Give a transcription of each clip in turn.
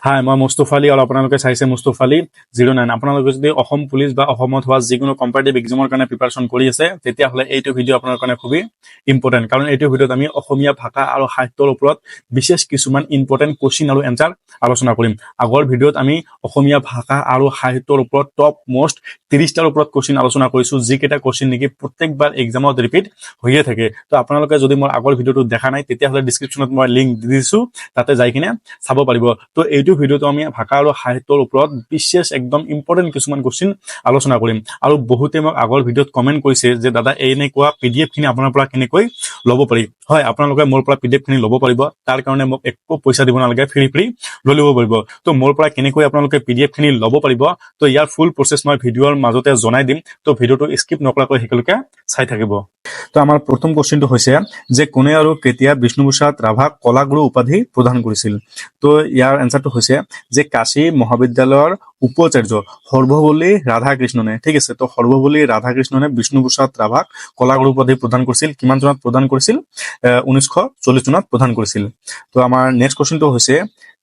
হাই, মই মুস্তফা আলী আৰু আপোনালোকে চাইছে মুস্তফা আলী 09। আপোনালোকে যদি অসম পুলিচ বা অসমত হোৱা যিকোনো কম্পাৰেটিভ এক্সামৰ কাৰণে প্ৰিপাৰেশ্যন কৰি আছে তেতিয়াহ'লে এইটো ভিডিঅ' আপোনাৰ কাৰণে খুবেই ইম্পৰ্টেণ্ট, কাৰণ এইটো ভিডিঅ'ত আমি অসমীয়া ভাষা আৰু সাহিত্যৰ ওপৰত বিশেষ কিছুমান ইম্পৰ্টেণ্ট কুৱেশ্যন আৰু এনচাৰ আলোচনা কৰিম। আগৰ ভিডিঅ'ত আমি অসমীয়া ভাষা আৰু সাহিত্যৰ ওপৰত টপ মোষ্ট 30টাৰ ওপৰত কুৱেশ্যন আলোচনা কৰিছোঁ, যিকেইটা কুৱেশ্যন নেকি প্ৰত্যেকবাৰ এক্সামত ৰিপিট হৈয়ে থাকে। তো আপোনালোকে যদি মোৰ আগৰ ভিডিঅ'টো দেখা নাই তেতিয়াহ'লে ডিছক্ৰিপশ্যনত মই লিংক দি দিছোঁ, তাতে যাই কিনে চাব পাৰিব। তো এইটো ভিডিঅ'টো আমি ভাষা আৰু সাহিত্যৰ ওপৰত বিশেষ একদম ইম্পৰ্টেণ্ট কিছুমান কুৱেশ্যন আলোচনা কৰিম। আৰু বহুতে মোক আগৰ ভিডিঅ'ত কমেণ্ট কৰিছে যে দাদা এনেকুৱা PDF খিনি আপোনাৰ পৰা কেনেকৈ ল'ব পাৰি। হয়, আপোনালোকে মোৰ পৰা PDF খিনি ল'ব পাৰিব, তাৰ কাৰণে মোক একো পইচা দিব নালাগে, ফ্ৰী লৈ ল'ব পাৰিব। তো মোৰ পৰা কেনেকৈ আপোনালোকে PDF খিনি ল'ব পাৰিব, তো ইয়াৰ ফুল প্ৰচেছ মই ভিডিঅ'ৰ মাজতে জনাই দিম। তো ভিডিঅ'টো স্কিপ নকৰাকৈ শেষলৈকে চাই থাকিব। তো আমাৰ প্ৰথম কুৱেশ্যনটো হৈছে যে কোনে আৰু কেতিয়া বিষ্ণুপ্ৰসাদ ৰাভাক কলাগুৰু উপাধি প্ৰদান কৰিছিল। তো ইয়াৰ এনচাৰটো হৈছে যে কাশী মহাবিদ্যালয়ৰ উপাচাৰ্য সৰ্বপল্লী ৰাধাকৃষ্ণনে। ঠিক আছে, তো সৰ্বপল্লী ৰাধাকৃষ্ণনে বিষ্ণুপ্ৰসাদ ৰাভাক কলাগুৰু উপাধি প্ৰদান কৰিছিল। কিমান চনত প্ৰদান কৰিছিল? 1940 চনত প্ৰদান কৰিছিল। তো আমাৰ নেক্সট কুৱেশ্যনটো হৈছে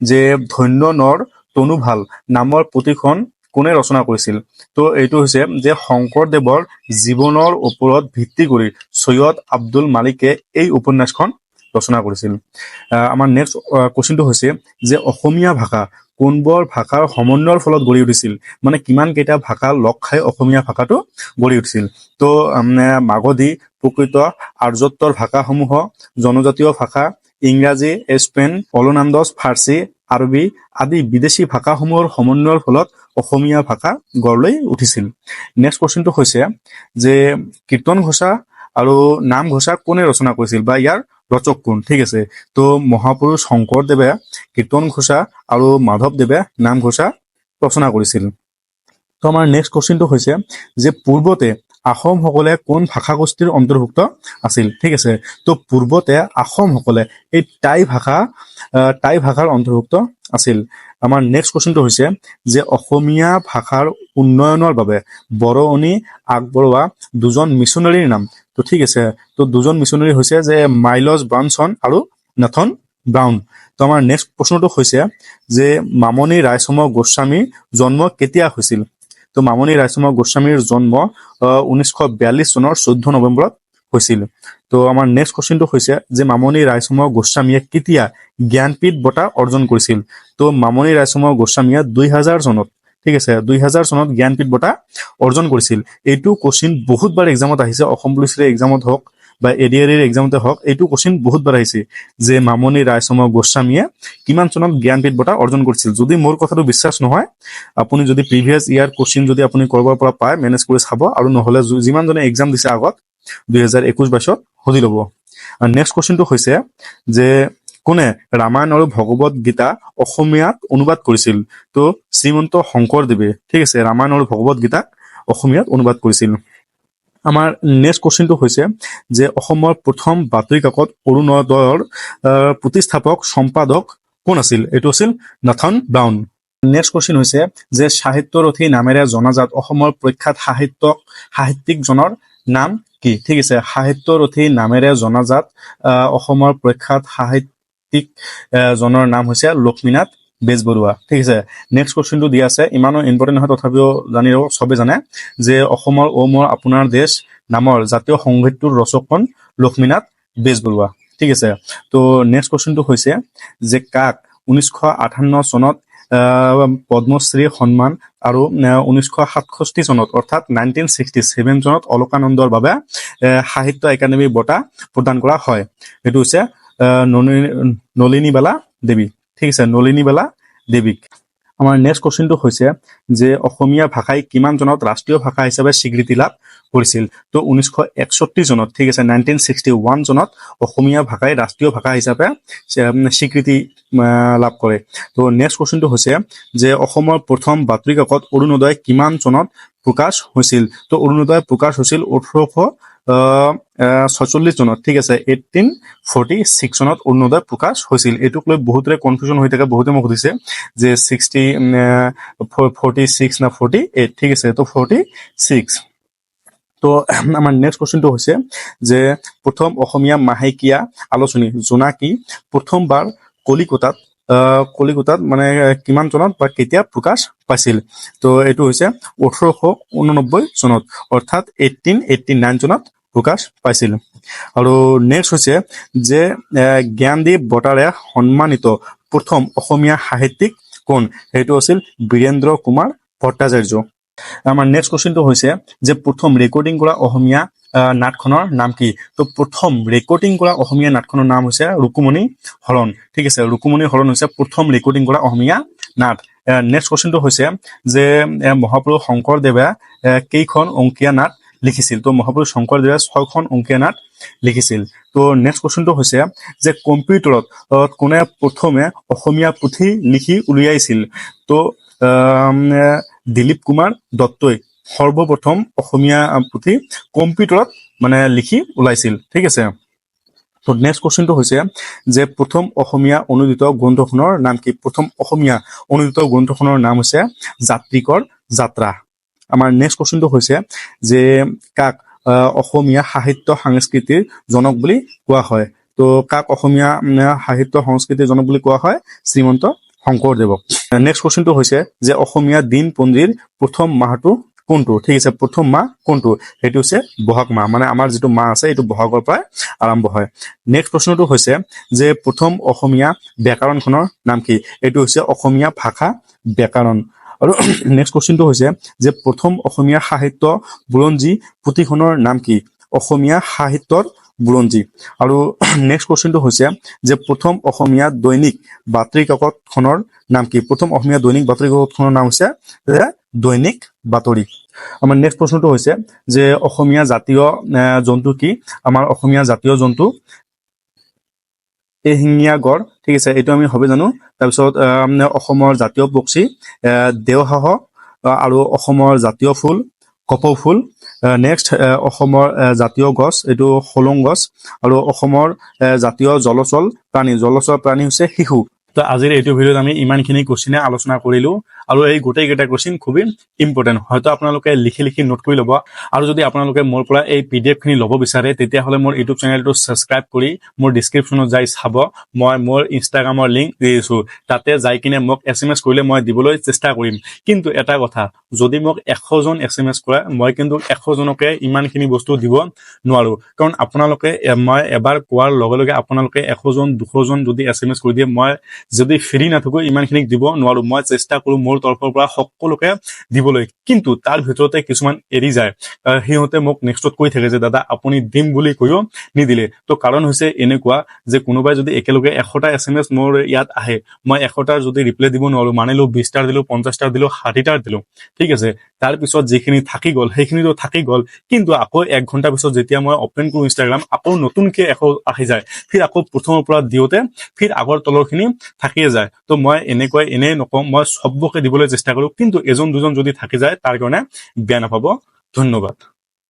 যে ধন্য নৰ তনু ভাল নামৰ পুথিখন কোনে ৰচনা কৰিছিল। তো এইটো হৈছে যে শংকৰদেৱৰ জীৱনৰ ওপৰত ভিত্তি কৰি সৈয়দ আব্দুল মালিকে এই উপন্যাসখন ৰচনা কৰিছিল। আমাৰ নেক্সট কুৱেশ্যনটো হৈছে যে অসমীয়া ভাষা কোনবোৰ ভাষাৰ সমন্বয়ৰ ফলত গঢ়ি উঠিছিল, মানে কিমান কেইটা ভাষা লগ খাই অসমীয়া ভাষাটো গঢ়ি উঠিছিল। তো মাগধী, প্ৰকৃত আৰ্যত্বৰ ভাষাসমূহ, জনজাতীয় ভাষা, ইংৰাজী, স্পেন, অলনান্দজ, ফাৰ্চী, আৰবী আদি বিদেশী ভাষাসমূহৰ সমন্বয়ৰ ফলত অসমীয়া ভাষা গঢ় লৈ উঠিছিল। নেক্সট কুৱেশ্যনটো হৈছে যে কীৰ্তন ঘোষা আৰু নাম ঘোষা কোনে ৰচনা কৰিছিল বা ইয়াৰ ৰচক কোন। ঠিক আছে, তো মহাপুৰুষ শংকৰদেৱে কীৰ্তন ঘোষা আৰু মাধৱদেৱে নাম ঘোষা ৰচনা কৰিছিল। তো আমাৰ নেক্সট কুৱেশ্যনটো হৈছে যে পূৰ্বতে আহোমসকলে কোন ভাষাগোষ্ঠীৰ অন্তৰ্ভুক্ত আছিল। ঠিক আছে, তো পূৰ্বতে আহোমসকলে এই টাই ভাষাৰ অন্তৰ্ভুক্ত আছিল। আমাৰ নেক্সট কুৱেশ্যনটো হৈছে যে অসমীয়া ভাষাৰ উন্নয়নৰ বাবে বৰঙণি আগবঢ়োৱা দুজন মিছনেৰীৰ নাম। তো ঠিক আছে, তো দুজন মিছনেৰী হৈছে যে মাইলছ ব্ৰানছন আৰু নাথন ব্ৰাউন। তো আমাৰ নেক্সট প্ৰশ্নটো হৈছে যে মামণি ৰায়চন্দ্ৰ গোস্বামীৰ জন্ম কেতিয়া হৈছিল। তো মামণি ৰায়চন্দ্ৰ গোস্বামীৰ জন্ম 1942 চনৰ 14 নৱেম্বৰত হৈছিল। তো আমাৰ নেক্সট কুৱেশ্যনটো হৈছে যে মামণি ৰায়চন্দ্ৰ গোস্বামীয়ে কেতিয়া জ্ঞানপীঠ বঁটা অৰ্জন কৰিছিল। তো মামণি ৰায়চন্দ্ৰ গোস্বামীয়ে 2000 চনত, ঠিক আছে, 2000 চনত জ্ঞানপীঠ বঁটা অৰ্জন কৰিছিল। এইটো কুৱেশ্যন বহুতবাৰ এক্সামত আহিছে, অসম পুলিচৰ এক্সামত হওক বা ADRE এক্সামতে হওক, এইটো কুৱেশ্যন বহুতবাৰ আহিছে যে মামণি ৰায়চন্দ্ৰ গোস্বামীয়ে কিমান চনত জ্ঞানপীঠ বঁটা অৰ্জন কৰিছিল। যদি মোৰ কথাটো বিশ্বাস নহয়, আপুনি যদি প্ৰিভিয়াছ ইয়াৰ কুৱেশ্যন যদি আপুনি কৰবাৰ পৰা পায় মেনেজ কৰি চাব, আৰু নহ'লে যিমানজনে এক্সাম দিছে আগত 2021-22 সুধি ল'ব। নেক্সট কুৱেশ্যনটো হৈছে যে কোনে ৰামায়ণ আৰু ভগৱত গীতা অসমীয়াত অনুবাদ কৰিছিল। তো শ্ৰীমন্ত শংকৰদেৱে, ঠিক আছে, ৰামায়ণ আৰু ভগৱত গীতাক অসমীয়াত অনুবাদ কৰিছিল। আমাৰ নেক্সট কুৱেশ্যনটো হৈছে যে অসমৰ প্ৰথম বাতৰি কাকত অৰুণোদয়ৰ প্ৰতিষ্ঠাপক সম্পাদক কোন আছিল। এইটো আছিল নাথন ব্ৰাউন। নেক্সট কুৱেশ্যন হৈছে যে সাহিত্যৰথী নামেৰে জনাজাত অসমৰ প্ৰখ্যাত সাহিত্যিকজনৰ নাম কি। ঠিক আছে, সাহিত্যৰথী নামেৰে জনাজাত অসমৰ প্ৰখ্যাত সাহিত্যিকজনৰ নাম হৈছে লক্ষ্মীনাথ বেজবৰুৱা। ঠিক আছে, নেক্সট কুৱেশ্যনটো দিয়া আছে, ইমানো ইম্পৰ্টেণ্ট নহয়, তথাপিও জানিব চবে জানে যে অসমৰ অ মোৰ আপোনাৰ দেশ নামৰ জাতীয় সংগীতটোৰ ৰচক কোন? লক্ষ্মীনাথ বেজবৰুৱা। ঠিক আছে, তো নেক্সট কুৱেশ্যনটো হৈছে যে কাক 1958 চনত পদ্মশ্ৰী সন্মান আৰু 1967 চনত অৰ্থাৎ 1967 চনত অলকানন্দৰ বাবে সাহিত্য একাডেমী বঁটা প্ৰদান কৰা হয়। এইটো হৈছে নলিনীবালা দেৱী। ঠিক আছে, নলিনীবালা দেৱীক। আমাৰ নেক্সট কুৱেশ্যনটো হৈছে যে অসমীয়া ভাষাই কিমান চনত ৰাষ্ট্ৰীয় ভাষা হিচাপে স্বীকৃতি লাভ কৰিছিল। তো 1961 চনত, ঠিক আছে, 1961 চনত অসমীয়া ভাষাই ৰাষ্ট্ৰীয় ভাষা হিচাপে স্বীকৃতি লাভ কৰে। তো নেক্সট কুৱেশ্যনটো হৈছে যে অসমৰ প্ৰথম বাতৰি কাকত অৰুণোদয় কিমান চনত প্ৰকাশ হৈছিল। তো অৰুণোদয় প্ৰকাশ হৈছিল 1846 চনত। ঠিক আছে, 1846 চনত অৰুণোদয় প্ৰকাশ হৈছিল। এইটোক লৈ বহুতৰে কনফিউজন হৈ থাকে, বহুতে মোক সুধিছে যে 46 না 48। ঠিক আছে, তো 46। তো আমাৰ নেক্সট কুৱেশ্যনটো হৈছে যে প্ৰথম অসমীয়া মাহেকীয়া আলোচনী জোনাকী প্ৰথমবাৰ কলিকতাত কলিকতাত মানে কিমান চনত বা কেতিয়া প্ৰকাশ পাইছিল? তো এইটো হৈছে 1889 চনত, অৰ্থাৎ 1889 চনত প্ৰকাশ পাইছিল। আৰু নেক্সট হৈছে যে জ্ঞানদীপ বঁটাৰে সন্মানিত প্ৰথম অসমীয়া সাহিত্যিক কোন? সেইটো আছিল বীৰেন্দ্ৰ কুমাৰ ভট্টাচাৰ্য। আমাৰ নেক্সট কুৱেশ্যনটো হৈছে যে প্ৰথম ৰেকৰ্ডিং কৰা অসমীয়া নাটখনৰ নাম কি? তো প্ৰথম ৰেকৰ্ডিং কৰা অসমীয়া নাটখনৰ নাম হৈছে ৰুকুমণি হৰণ। ঠিক আছে, ৰুকুমণি হৰণ হৈছে প্ৰথম ৰেকৰ্ডিং কৰা অসমীয়া নাট। নেক্সট কুৱেশ্যনটো হৈছে যে মহাপুৰুষ শংকৰদেৱে কেইখন অংকীয়া নাট লিখিছিল? তো মহাপুৰুষ শংকৰদেৱে 6খন অংকীয়া নাট লিখিছিল। তো নেক্সট কুৱেশ্যনটো হৈছে যে কম্পিউটাৰত কোনে প্ৰথমে অসমীয়া পুথি লিখি উলিয়াইছিল? তো দিলীপ কুমাৰ দত্তই সৰ্বপ্ৰথম অসমীয়া পুথি কম্পিউটাৰত মানে লিখি ওলাইছিল। ঠিক আছে। তো নেক্সট কুৱেশ্যনটো হৈছে যে প্ৰথম অসমীয়া অনুদিত গ্ৰন্থখনৰ নাম কি? প্ৰথম অসমীয়া অনুদিত গ্ৰন্থখনৰ নাম হৈছে যাত্ৰীকৰ যাত্ৰা। আমাৰ নেক্সট কুৱেশ্যনটো হৈছে যে কাক অসমীয়া সাহিত্য সংস্কৃতিৰ জনক বুলি কোৱা হয়? তো কাক অসমীয়া সাহিত্য সংস্কৃতিৰ জনক বুলি কোৱা হয়? শ্ৰীমন্ত শংকৰদেৱক। নেক্সট কুৱেশ্যনটো হৈছে যে অসমীয়া দিনপঞ্জীৰ প্ৰথম মাহটো কোনটো? ঠিক আছে, প্ৰথম মাহ কোনটো? সেইটো হৈছে বহাগ মাহ, মানে আমাৰ যিটো মাহ আছে এইটো বহাগৰ পৰাই আৰম্ভ হয়। নেক্সট প্ৰশ্নটো হৈছে যে প্ৰথম অসমীয়া ব্যাকৰণখনৰ নাম কি? এইটো হৈছে অসমীয়া ভাষা ব্যাকৰণ। আৰু নেক্সট কুৱেশ্যনটো হৈছে যে প্ৰথম অসমীয়া সাহিত্য বুৰঞ্জী পুথিখনৰ নাম কি? অসমীয়া সাহিত্যৰ বুৰঞ্জী। আৰু নেক্সট কুৱেশ্যনটো হৈছে যে প্ৰথম অসমীয়া দৈনিক বাতৰি কাকতখনৰ নাম কি? প্ৰথম অসমীয়া দৈনিক বাতৰি কাকতখনৰ নাম হৈছে দৈনিক বাতৰি। আমাৰ নেক্সট প্ৰশ্নটো হৈছে যে অসমীয়া জাতীয় জন্তু কি? আমাৰ অসমীয়া জাতীয় জন্তু এশিঙীয়া গড়। ঠিক আছে, এইটো আমি হবে জানো। তাৰপিছত অসমৰ জাতীয় পক্ষী দেওহাঁহ, আৰু অসমৰ জাতীয় ফুল কপৌ ফুল। নেক্সট অসমৰ জাতীয় গছ এইটো হলং গছ, আৰু অসমৰ জাতীয় জলচৰ প্ৰাণী হৈছে শিশু। তো আজিৰ এইটো ভিডিঅ'ত আমি ইমানখিনি কুৱেশ্যনে আলোচনা কৰিলোঁ, আৰু এই গোটেইকেইটা কুৱেশ্যন খুবেই ইম্পৰ্টেণ্ট। হয়তো আপোনালোকে লিখি নোট কৰি ল'ব। আৰু যদি আপোনালোকে মোৰ পৰা এই PDF-খিনি ল'ব বিচাৰে তেতিয়াহ'লে মোৰ ইউটিউব চেনেলটো ছাবস্ক্ৰাইব কৰি মোৰ ডিছক্ৰিপশ্যনত যাই চাব। মই মোৰ ইনষ্টাগ্ৰামৰ লিংক দি দিছোঁ, তাতে যাই কিনে মোক SMS কৰিলে মই দিবলৈ চেষ্টা কৰিম। কিন্তু এটা কথা, যদি মোক 100জন SMS কৰে মই কিন্তু 100জনকে ইমানখিনি বস্তু দিব নোৱাৰোঁ। কাৰণ আপোনালোকে মই এবাৰ কোৱাৰ লগে লগে আপোনালোকে 100জন 200জন যদি SMS কৰি দিয়ে, মই যদি ফ্ৰী নাথাকো ইমানখিনিক দিব নোৱাৰোঁ। মই চেষ্টা কৰোঁ মোৰ তৰফৰ পৰা সকলোকে দিবলৈ, কিন্তু তাৰ ভিতৰতে কিছুমান এৰি যায়। সিহঁতে মোক নেক্সটত কৈ থাকে যে দাদা আপুনি দিম বুলি কৈও নিদিলে। তো কাৰণ হৈছে এনেকুৱা যে কোনোবাই যদি একেলগে 100টা SMS মোৰ ইয়াত আহে, মই 100টাৰ যদি ৰিপ্লাই দিব নোৱাৰোঁ, মানিলো 20টাৰ দিলোঁ, 50টাৰ দিলোঁ, 60টাৰ দিলোঁ, ঠিক আছে, তাৰপিছত যিখিনি থাকি গ'ল সেইখিনিতো থাকি গ'ল। কিন্তু আকৌ 1 ঘণ্টাৰ পিছত যেতিয়া মই অপেন কৰোঁ ইনষ্টাগ্ৰাম, আকৌ নতুনকৈ 100 আহি যায়। ফিৰ আকৌ প্ৰথমৰ পৰা দিওঁতে ফিৰ আগৰ তলৰখিনি থাকিয়ে যায়। তো মই এনেই নকওঁ, মই চবকে দিবলৈ চেষ্টা কৰোঁ, কিন্তু 1জন 2জন যদি থাকি যায় তাৰ কাৰণে বেয়া নাপাব। ধন্যবাদ।